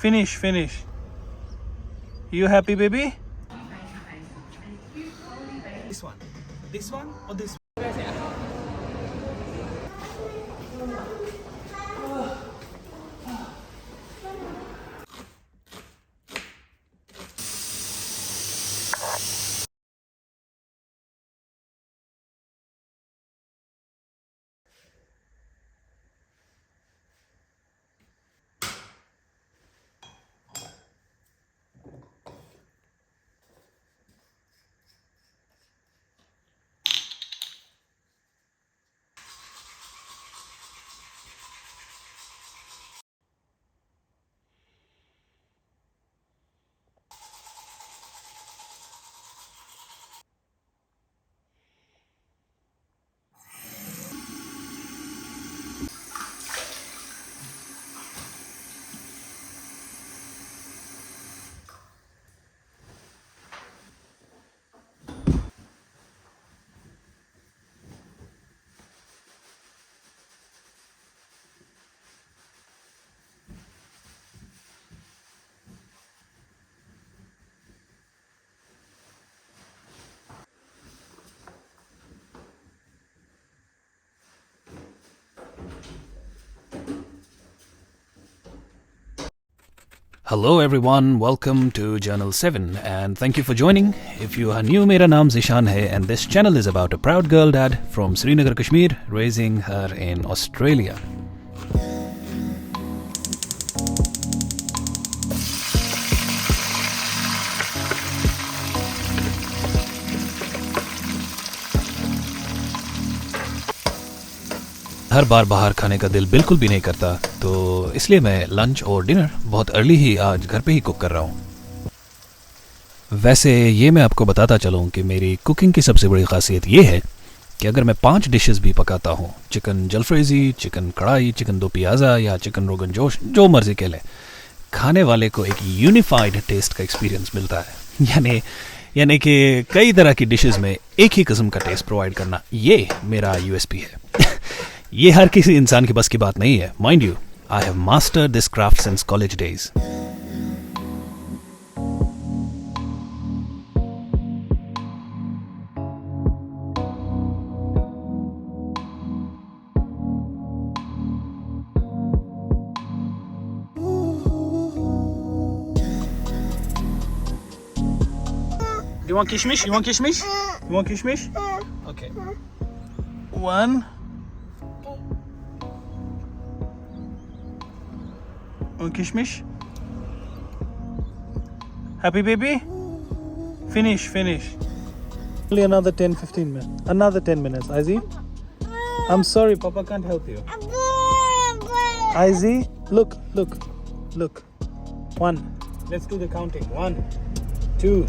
Finish. You happy, baby? This one or this one? Hello everyone, welcome to Journal 7 and thank you for joining. If you are new, मेरा नाम Zishan है and this channel is about a proud girl dad from Srinagar, Kashmir, raising her in Australia. हर बार बाहर खाने का दिल बिल्कुल भी नहीं करता, तो इसलिए मैं लंच और डिनर बहुत अर्ली ही आज घर पे ही कुक कर रहा हूँ। वैसे ये मैं आपको बताता चलूँ कि मेरी कुकिंग की सबसे बड़ी खासियत ये है कि अगर मैं 5 डिशेस भी पकाता हूँ, चिकन जलफ्रेज़ी, चिकन कढ़ाई, चिकन दो पियाज़ा या चिकन रोगन जोश, जो मर्ज़ी कह लें, खाने वाले को एक यूनिफाइड टेस्ट का एक्सपीरियंस मिलता है। यानी कि कई तरह की डिशेस में एक ही किस्म का टेस्ट प्रोवाइड करना, ये मेरा यूएसपी है। ये हर किसी इंसान की बस की बात नहीं है, mind you. I have mastered this craft since college days. You want kishmish? You want kishmish? You want kishmish? Okay. 1. Want kishmish? Happy, baby? Finish. Only another 10-15 minutes. Another 10 minutes. Izzy? I'm sorry, Papa can't help you. Izzy, look. 1. Let's do the counting. 1, 2.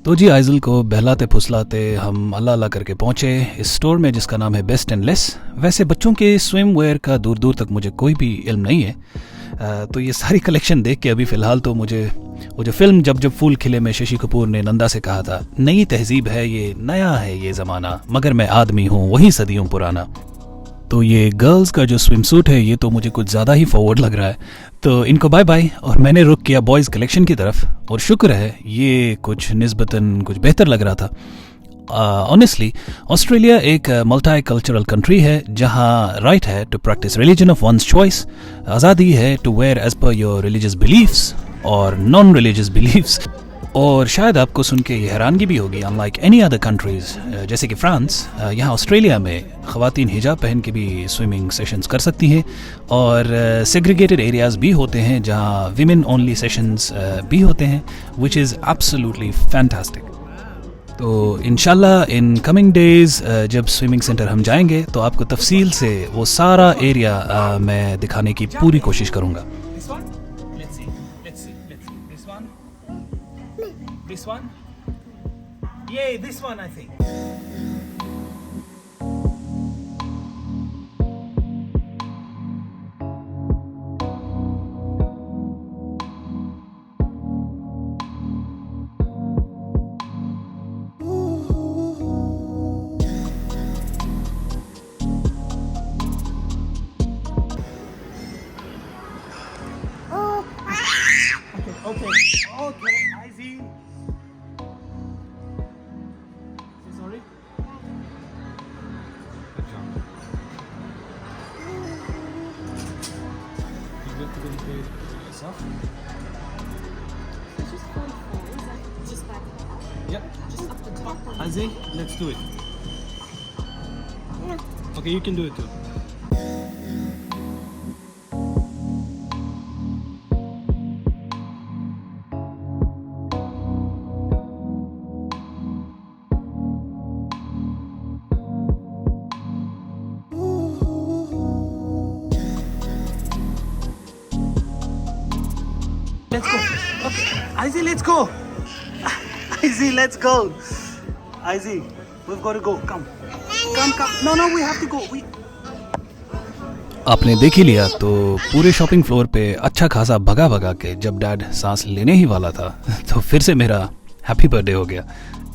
तो जी आइजल को बहलाते फुसलाते हम अल्लाह अल्लाह करके पहुँचे इस store में जिसका नाम है बेस्ट एंड लेस। वैसे बच्चों के स्विम वेयर का दूर दूर तक मुझे कोई भी इल्म नहीं है, तो ये सारी कलेक्शन देख के अभी फ़िलहाल तो मुझे वो जो फिल्म जब फूल खिले में शशि कपूर ने नंदा से कहा था, नई तहजीब है ये, नया है ये ज़माना, मगर मैं आदमी हूँ वही सदियों पुराना। तो ये गर्ल्स का जो स्विम सूट है ये तो मुझे कुछ ज़्यादा ही फॉरवर्ड लग रहा है, तो इनको बाय बाय और मैंने रुक किया बॉयज़ कलेक्शन की तरफ। और शुक्र है ये कुछ निस्बतन कुछ बेहतर लग रहा था। ऑनेस्टली ऑस्ट्रेलिया एक मल्टी कल्चरल कंट्री है जहाँ राइट है to practice religion of one's choice, आज़ादी है to wear as per your religious beliefs और नॉन रिलीजियस बिलीफ्स। और शायद आपको सुन के ये हैरानगी भी होगी, अनलाइक एनी अदर कंट्रीज़ जैसे कि फ्रांस, यहाँ ऑस्ट्रेलिया में ख़वातीन हिजाब पहन के भी स्विमिंग सेशंस कर सकती हैं और सेग्रीगेटेड एरियाज़ भी होते हैं जहाँ विमेन ओनली सेशंस भी होते हैं, विच इज़ एब्सोल्युटली फैंटास्टिक। तो इंशाल्लाह इन कमिंग डेज़ जब स्विमिंग सेंटर हम जाएंगे तो आपको तफसील से वो सारा एरिया मैं दिखाने की पूरी कोशिश करूँगा। This one? Yay, this one I think. Okay. Okay. Izzy. Say sorry. Good job. You get to really pay yourself. It's just 44, is that just back up? Yep. Just up the top? Izzy, let's do it. Okay, you can do it too. Let's go. Okay. Izzy, let's go. Izzy, let's go. Izzy, we've got to go. Come. No, we have to go. आपने देख ही लिया तो पूरे shopping floor पे अच्छा खासा भगा भगा के जब डैड सांस लेने ही वाला था तो फिर से मेरा हैप्पी बर्थडे हो गया.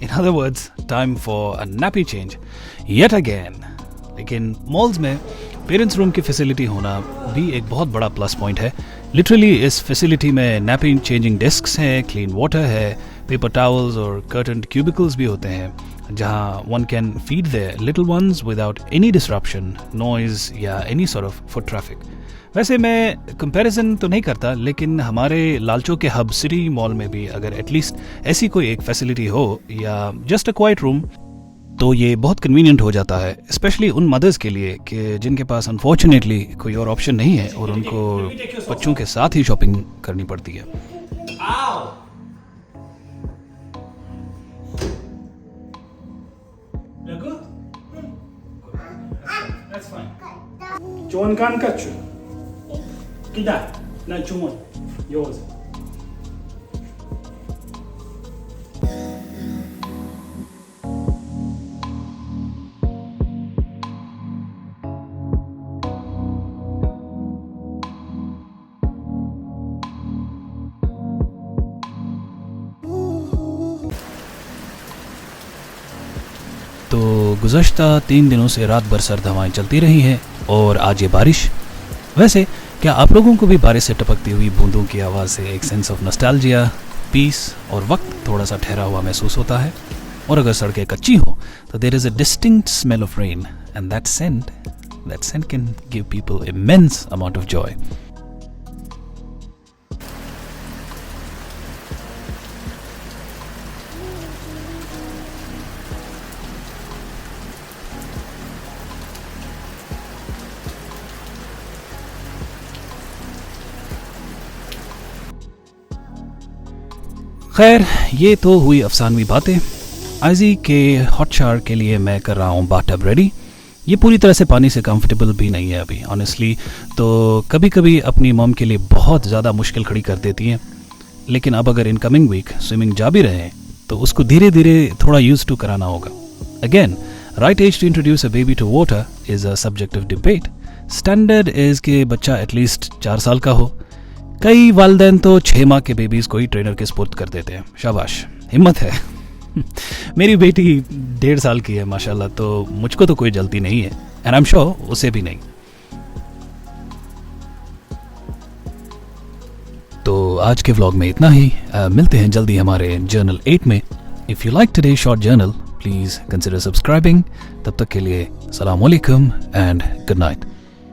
In other words time for a nappy change yet again. लेकिन मॉल्स में पेरेंट्स रूम की फैसिलिटी होना भी एक बहुत बड़ा प्लस पॉइंट है. लिटरली इस फैसिलिटी में नैपी चेंजिंग डेस्क्स हैं, क्लीन वाटर है, पेपर टॉवल्स और कर्टन क्यूबिकल्स भी होते हैं जहाँ one can feed the little ones without any disruption, noise या any sort of foot traffic. वैसे मैं कंपैरिजन तो नहीं करता, लेकिन हमारे लालचौक के हब सिटी मॉल में भी अगर एटलीस्ट ऐसी कोई एक फैसिलिटी हो या जस्ट अ क्वाइट रूम तो ये बहुत कन्वीनियंट हो जाता है, स्पेशली उन मदर्स के लिए कि जिनके पास अनफॉर्चुनेटली कोई और ऑप्शन नहीं है और उनको बच्चों के साथ ही शॉपिंग करनी पड़ती है. John can catch you. Get that. Not John. Yours. तो गुज़श्ता 3 दिनों से रात भर सर्द हवाएं चलती रही हैं और आज ये बारिश. वैसे क्या आप लोगों को भी बारिश से टपकती हुई बूंदों की आवाज़ से एक सेंस ऑफ नॉस्टैल्जिया, पीस और वक्त थोड़ा सा ठहरा हुआ महसूस होता है? और अगर सड़कें कच्ची हो तो there is a distinct smell of rain and that scent can give people immense amount of joy. खैर, ये तो हुई अफसानवी बातें. आइजी के हॉट शावर के लिए मैं कर रहा हूँ बाथटब रेडी. ये पूरी तरह से पानी से कंफर्टेबल भी नहीं है अभी ऑनेस्टली, तो कभी कभी अपनी मॉम के लिए बहुत ज़्यादा मुश्किल खड़ी कर देती हैं. लेकिन अब अगर इनकमिंग वीक स्विमिंग जा भी रहे हैं तो उसको धीरे धीरे थोड़ा यूज टू कराना होगा. Again, right age to introduce a baby to water is a subject of debate. Standard age के बच्चा एटलीस्ट 4 साल का हो. कई वालिदैन तो 6 माह के बेबीज़ को ही ट्रेनर के स्पुर्द कर देते हैं. शाबाश, हिम्मत है. मेरी बेटी 1.5 साल की है माशाल्लाह, तो मुझको तो कोई जल्दी नहीं है एंड आई एम श्योर उसे भी नहीं. तो आज के व्लॉग में इतना ही. मिलते हैं जल्दी हमारे जर्नल 8 में. If you like today short journal please consider subscribing. तब तक के लिए अस्सलाम वालेकुम एंड गुड नाइट.